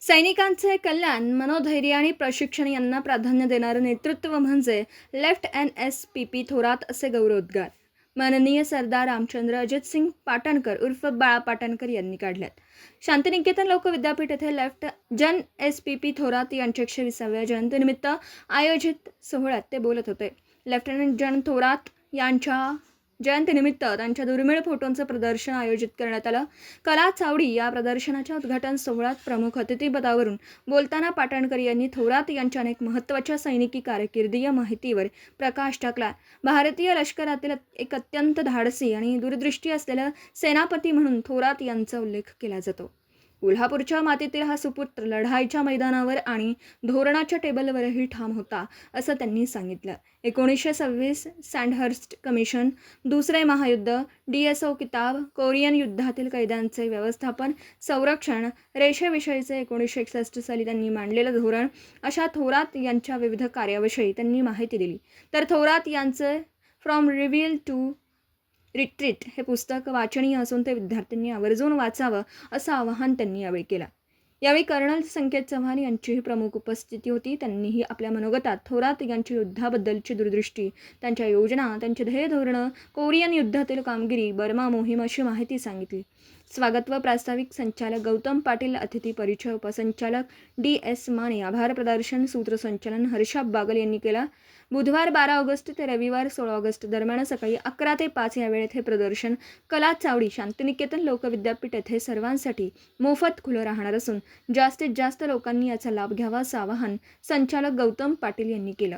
सैनिकांचे कल्याण, मनोधैर्य आणि प्रशिक्षण यांना प्राधान्य देणारं नेतृत्व म्हणजे लेफ्ट NSPP थोरात असे गौरवोद्गार माननीय सरदार रामचंद्र अजितसिंग पाटणकर उर्फ बाळा पाटणकर यांनी काढल्यात. शांतिनिकेतन लोक विद्यापीठ येथे लेफ्ट जन SPP थोरात यांच्या 120व्या जयंतीनिमित्त आयोजित सोहळ्यात ते बोलत होते. लेफ्टनंट जन थोरात यांच्या जयंतीनिमित्त त्यांच्या दुर्मिळ फोटोंचं प्रदर्शन आयोजित करण्यात आलं. कला चावडी या प्रदर्शनाच्या उद्घाटन सोहळ्यात प्रमुख अतिथीपदावरून बोलताना पाटणकर यांनी थोरात यांच्या अनेक महत्त्वाच्या सैनिकी कारकिर्दीय माहितीवर प्रकाश टाकला. भारतीय लष्करातील एक अत्यंत धाडसी आणि दूरदृष्टी असलेला सेनापती म्हणून थोरात यांचा उल्लेख केला जातो. कोल्हापूरच्या मातीतील हा सुपुत्र लढाईच्या मैदानावर आणि धोरणाच्या टेबलवरही ठाम होता, असं त्यांनी सांगितलं. 1926 सँडहर्स्ट कमिशन, दुसरे महायुद्ध, DSO किताब, कोरियन युद्धातील कैद्यांचे व्यवस्थापन, संरक्षण, रेषेविषयीचे 1961 साली त्यांनी मांडलेलं धोरण, अशा थोरात यांच्या विविध कार्याविषयी त्यांनी माहिती दिली. तर थोरात यांचे फ्रॉम रिव्हील टू रिट्रीट हे पुस्तक वाचनीय असून ते विद्यार्थ्यांनी आवर्जून वाचावं असं आवाहन त्यांनी यावेळी केलं. यावेळी कर्नल संकेत चव्हाण यांचीही प्रमुख उपस्थिती होती. त्यांनीही आपल्या मनोगतात थोरात यांची युद्धाबद्दलची दूरदृष्टी, त्यांच्या योजना, त्यांची ध्येय धोरणं, कोरियन युद्धातील कामगिरी, बर्मा मोहीम अशी माहिती सांगितली. स्वागत व प्रास्ताविक संचालक गौतम पाटील, अतिथी परिचय उपसंचालक DS माने, आभार प्रदर्शन सूत्रसंचालन हर्षा बागल यांनी केला. बुधवार 12 ऑगस्ट ते रविवार 16 ऑगस्ट दरम्यान सकाळी 11 ते 5 या वेळेत हे प्रदर्शन कला चावडी शांतिनिकेतन लोकविद्यापीठ येथे सर्वांसाठी मोफत खुलं राहणार असून जास्तीत जास्त लोकांनी याचा लाभ घ्यावा असं आवाहन संचालक गौतम पाटील यांनी केलं.